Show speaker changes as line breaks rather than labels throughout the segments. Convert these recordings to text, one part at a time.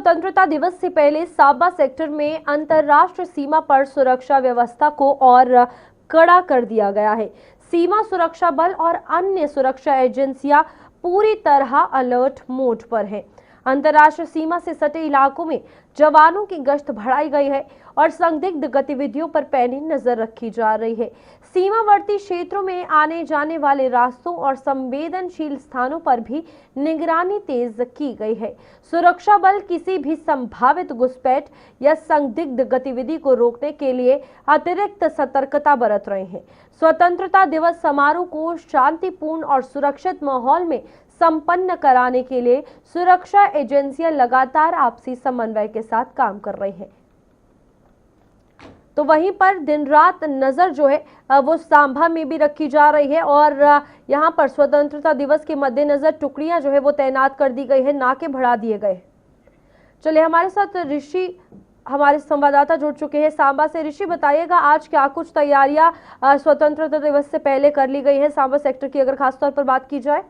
स्वतंत्रता दिवस से पहले सांबा सेक्टर में अंतर्राष्ट्रीय सीमा पर सुरक्षा व्यवस्था को और कड़ा कर दिया गया है। सीमा सुरक्षा बल और अन्य सुरक्षा एजेंसियां पूरी तरह अलर्ट मोड पर हैं। अंतर्राष्ट्रीय सीमा से सटे इलाकों में जवानों की गश्त बढ़ाई गई है और संदिग्ध गतिविधियों पर पैनी नजर रखी जा रही है। सीमावर्ती क्षेत्रों में आने जाने वाले रास्तों और संवेदनशील स्थानों पर भी निगरानी तेज की गई है। सुरक्षा बल किसी भी संभावित घुसपैठ या संदिग्ध गतिविधि को रोकने के लिए अतिरिक्त सतर्कता बरत रहे हैं। स्वतंत्रता दिवस समारोह को शांतिपूर्ण और सुरक्षित माहौल में संपन्न कराने के लिए सुरक्षा एजेंसियां लगातार आपसी समन्वय के साथ काम कर रही हैं। तो वहीं पर दिन रात नजर जो है वो सांबा में भी रखी जा रही है और यहां पर स्वतंत्रता दिवस के मद्देनजर टुकड़ियां जो है वो तैनात कर दी गई है, नाके बढ़ा दिए गए। चलिए हमारे साथ ऋषि हमारे संवाददाता जुड़ चुके हैं सांबा से। ऋषि बताइएगा आज क्या कुछ तैयारियां स्वतंत्रता दिवस से पहले कर ली गई है सांबा सेक्टर की, अगर खासतौर पर बात की जाए।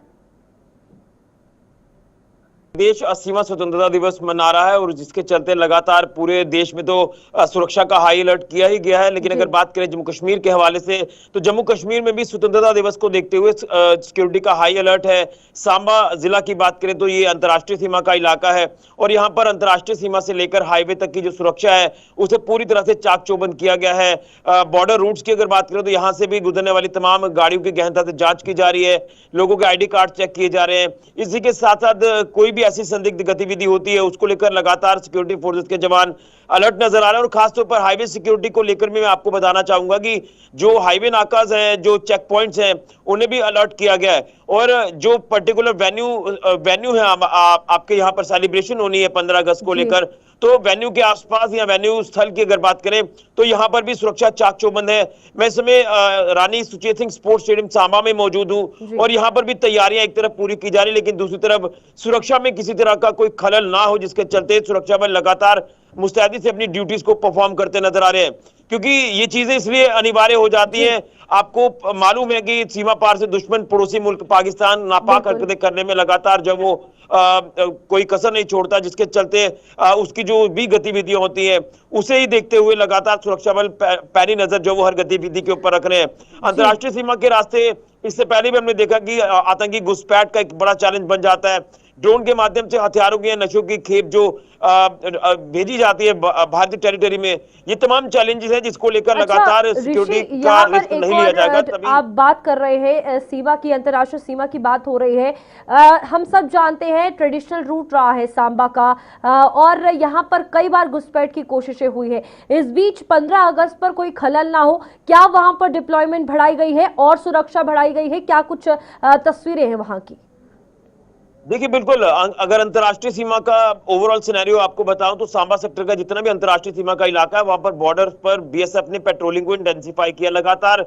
देश सीमा स्वतंत्रता दिवस मना रहा है और जिसके चलते लगातार पूरे देश में तो सुरक्षा का हाई अलर्ट किया ही गया है। लेकिन अगर बात करें जम्मू कश्मीर के हवाले से तो जम्मू कश्मीर में भी स्वतंत्रता दिवस को देखते हुए सिक्योरिटी का हाई अलर्ट है। सांबा जिला की बात करें तो ये अंतर्राष्ट्रीय सीमा का इलाका है और यहाँ पर अंतर्राष्ट्रीय सीमा से लेकर हाईवे तक की जो सुरक्षा है उसे पूरी तरह से चाक चौबंद किया गया है। बॉर्डर रूट्स की अगर बात करें तो यहाँ से भी गुजरने वाली तमाम गाड़ियों की गहनता से जांच की जा रही है, लोगों के ID कार्ड चेक किए जा रहे हैं। इसी के साथ साथ कोई भी ऐसी संदिग्ध गतिविधि होती है उसको लेकर लगातार सिक्योरिटी फोर्सेस के जवान अलर्ट नजर आ रहे हैं। और खासतौर पर हाईवे सिक्योरिटी को लेकर मैं आपको बताना चाहूंगा कि जो हाईवे नाकाज हैं, जो चेक पॉइंट्स हैं, उन्हें भी अलर्ट किया गया है। और जो पर्टिकुलर वेन्यू है आपके यहाँ पर सेलिब्रेशन होनी है 15 अगस्त को लेकर, तो वेन्यू के आसपास या वेन्यू स्थल की अगर बात करें तो यहाँ पर भी सुरक्षा चाक चौबंद है। मैं इस समय रानी सुचेत सिंह स्पोर्ट्स स्टेडियम सांबा में मौजूद हूँ और यहाँ पर भी तैयारियां एक तरफ पूरी की जा रही, लेकिन दूसरी तरफ सुरक्षा में किसी तरह का कोई खलल ना हो, जिसके चलते सुरक्षा बल लगातार मुस्तैदी से अपनी ड्यूटीज को परफॉर्म करते नजर आ रहे हैं। क्योंकि ये चीजें इसलिए अनिवार्य हो जाती हैं, आपको मालूम है कि सीमा पार से दुश्मन पड़ोसी मुल्क पाकिस्तान नापाक हरकतें करने में लगातार जब वो कोई कसर नहीं छोड़ता, जिसके चलते उसकी जो भी गतिविधियां होती हैं उसे ही देखते हुए लगातार सुरक्षा बल पैनी नजर जो वो हर गतिविधि के ऊपर रख रहे हैं। अंतर्राष्ट्रीय सीमा के रास्ते इससे पहले भी हमने देखा कि आतंकी घुसपैठ का एक बड़ा चैलेंज बन जाता है। ड्रोन के माध्यम से हथियारों की नशों की खेप जो भेजी जाती है भारतीय टेरिटरी में, ये तमाम चैलेंजेस हैं जिसको लेकर लगातार सिक्योरिटी का रिस्क नहीं लिया जाएगा।
आप बात कर रहे हैं सीमा की, अंतर्राष्ट्रीय सीमा की बात हो रही है। हम सब जानते हैं ट्रेडिशनल रूट रहा है सांबा का और यहाँ पर कई बार घुसपैठ की कोशिशें हुई है। इस बीच 15 अगस्त पर कोई खलल ना हो, क्या वहां पर डिप्लॉयमेंट बढ़ाई गई है और सुरक्षा बढ़ाई गई है? क्या कुछ तस्वीरें हैं वहां की?
देखिए बिल्कुल, अगर अंतर्राष्ट्रीय सीमा का ओवरऑल सिनेरियो आपको बताऊं तो सांबा सेक्टर का जितना भी अंतर्राष्ट्रीय सीमा का इलाका है वहां पर बॉर्डर पर BSF ने पेट्रोलिंग को इंटेंसिफाई किया। लगातार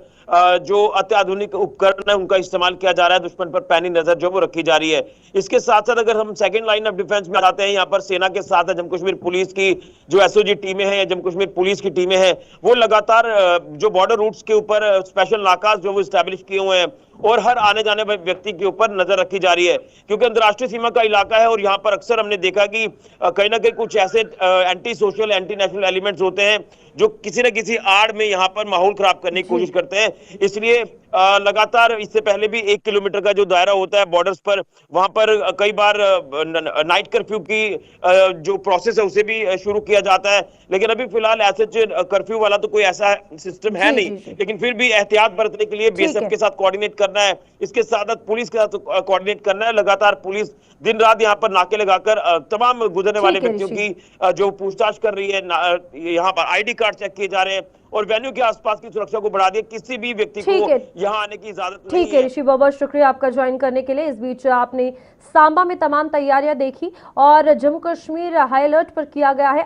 जो अत्याधुनिक उपकरण है उनका इस्तेमाल किया जा रहा है, दुश्मन पर पैनी नजर जो वो रखी जा रही है। इसके साथ साथ अगर हम सेकंड लाइन ऑफ डिफेंस में आते हैं, यहाँ पर सेना के साथ जम्मू कश्मीर पुलिस की जो SOG टीमें हैं या जम्मू कश्मीर पुलिस की टीमें हैं, वो लगातार जो बॉर्डर रूट्स के ऊपर स्पेशल नाकाज जो वो स्टैब्लिश किए हुए हैं और हर आने जाने वाले व्यक्ति के ऊपर नजर रखी जा रही है। क्योंकि अंतर्राष्ट्रीय सीमा का इलाका है और यहाँ पर अक्सर हमने देखा कि कहीं ना कहीं कुछ ऐसे anti social anti national elements होते हैं जो किसी न किसी आड़ में यहाँ पर माहौल खराब करने की कोशिश करते हैं। इसलिए लगातार इससे पहले भी 1 किलोमीटर का जो दायरा होता है बॉर्डर्स पर, वहां पर कई बार नाइट कर्फ्यू की जो प्रोसेस है उसे भी शुरू किया जाता है। लेकिन अभी फिलहाल ऐसे कर्फ्यू वाला तो कोई ऐसा सिस्टम है नहीं, लेकिन फिर भी एहतियात बरतने के लिए BSF के साथ कोऑर्डिनेट करना है, इसके साथ पुलिस के साथ कोऑर्डिनेट करना है। लगातार पुलिस दिन रात यहाँ पर नाके लगाकर तमाम गुजरने वाले व्यक्तियों की जो पूछताछ कर रही है। यहाँ पर ID कार्ड चेक किए जा रहे हैं और वेन्यू के आसपास की सुरक्षा को बढ़ा दिया, किसी भी व्यक्ति को यहाँ आने की इजाजत नहीं है।
ठीक है ऋषि, बहुत बहुत शुक्रिया आपका ज्वाइन करने के लिए। इस बीच आपने सांबा में तमाम तैयारियां देखी और जम्मू कश्मीर हाई अलर्ट पर किया गया है।